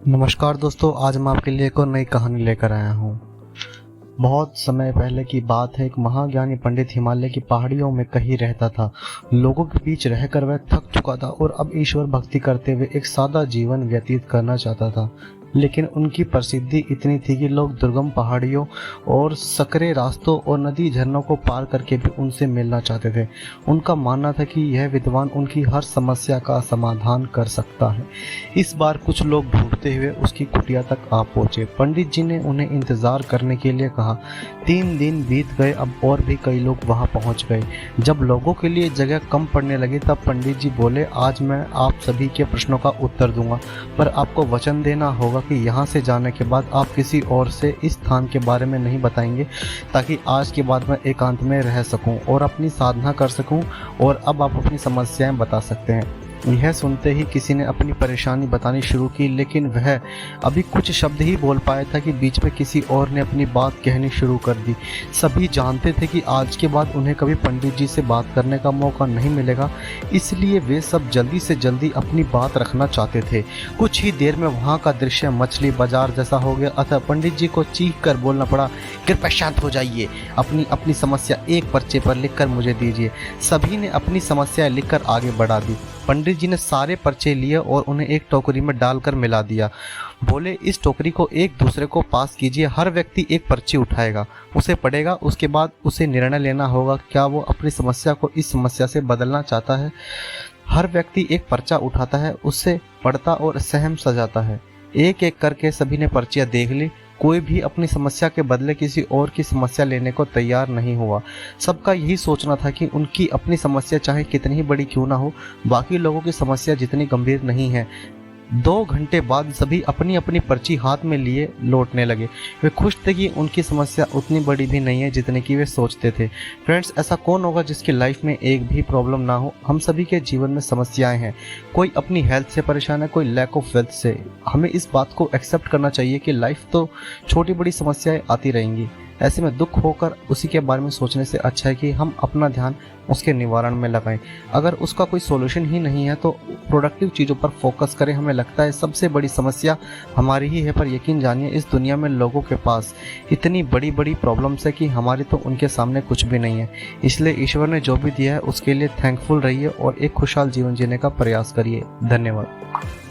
नमस्कार दोस्तों, आज मैं आपके लिए एक और नई कहानी लेकर आया हूँ। बहुत समय पहले की बात है। एक महाज्ञानी पंडित हिमालय की पहाड़ियों में कहीं रहता था। लोगों के बीच रहकर वह थक चुका था और अब ईश्वर भक्ति करते हुए एक सादा जीवन व्यतीत करना चाहता था। लेकिन उनकी प्रसिद्धि इतनी थी कि लोग दुर्गम पहाड़ियों और सकरे रास्तों और नदी झरनों को पार करके भी उनसे मिलना चाहते थे। उनका मानना था कि यह विद्वान उनकी हर समस्या का समाधान कर सकता है। इस बार कुछ लोग ढूंढते हुए उसकी कुटिया तक आ पहुंचे। पंडित जी ने उन्हें इंतजार करने के लिए कहा। 3 दिन बीत गए, अब और भी कई लोग वहां पहुंच गए। जब लोगों के लिए जगह कम पड़ने लगी तब पंडित जी बोले, आज मैं आप सभी के प्रश्नों का उत्तर दूंगा, पर आपको वचन देना होगा कि यहाँ से जाने के बाद आप किसी और से इस स्थान के बारे में नहीं बताएंगे, ताकि आज के बाद मैं एकांत में रह सकूं और अपनी साधना कर सकूं और अब आप अपनी समस्याएं बता सकते हैं। यह सुनते ही किसी ने अपनी परेशानी बतानी शुरू की, लेकिन वह अभी कुछ शब्द ही बोल पाया था कि बीच में किसी और ने अपनी बात कहनी शुरू कर दी। सभी जानते थे कि आज के बाद उन्हें कभी पंडित जी से बात करने का मौका नहीं मिलेगा, इसलिए वे सब जल्दी से जल्दी अपनी बात रखना चाहते थे। कुछ ही देर में वहाँ का दृश्य मछली बाजार जैसा हो गया। अतः पंडित जी को चीख कर बोलना पड़ा, कृपया शांत हो जाइए, अपनी अपनी समस्या एक पर्चे पर लिखकर मुझे दीजिए। सभी ने अपनी समस्या लिखकर आगे बढ़ा दी। पंडित जी ने सारे पर्चे लिए और उन्हें एक टोकरी में डालकर मिला दिया। बोले, इस टोकरी को एक दूसरे को पास कीजिए। हर व्यक्ति एक पर्ची उठाएगा, उसे पढ़ेगा, उसके बाद उसे निर्णय लेना होगा क्या वो अपनी समस्या को इस समस्या से बदलना चाहता है। हर व्यक्ति एक पर्चा उठाता है, उससे पढ़ता और सहम सजाता है। एक एक करके सभी ने पर्चियां देख ली। कोई भी अपनी समस्या के बदले किसी और की समस्या लेने को तैयार नहीं हुआ। सबका यही सोचना था कि उनकी अपनी समस्या चाहे कितनी ही बड़ी क्यों ना हो, बाकी लोगों की समस्या जितनी गंभीर नहीं है। 2 घंटे बाद सभी अपनी अपनी पर्ची हाथ में लिए लौटने लगे। वे खुश थे कि उनकी समस्या उतनी बड़ी भी नहीं है जितनी कि वे सोचते थे। फ्रेंड्स, ऐसा कौन होगा जिसकी लाइफ में एक भी प्रॉब्लम ना हो? हम सभी के जीवन में समस्याएं हैं। कोई अपनी हेल्थ से परेशान है, कोई लैक ऑफ वेल्थ से। हमें इस बात को एक्सेप्ट करना चाहिए कि लाइफ तो छोटी बड़ी समस्याएं आती रहेंगी। ऐसे में दुख होकर उसी के बारे में सोचने से अच्छा है कि हम अपना ध्यान उसके निवारण में लगाएं। अगर उसका कोई सॉल्यूशन ही नहीं है तो प्रोडक्टिव चीज़ों पर फोकस करें। हमें लगता है सबसे बड़ी समस्या हमारी ही है, पर यकीन जानिए इस दुनिया में लोगों के पास इतनी बड़ी बड़ी प्रॉब्लम्स है कि हमारी तो उनके सामने कुछ भी नहीं है। इसलिए ईश्वर ने जो भी दिया है उसके लिए थैंकफुल रहिए और एक खुशहाल जीवन जीने का प्रयास करिए। धन्यवाद।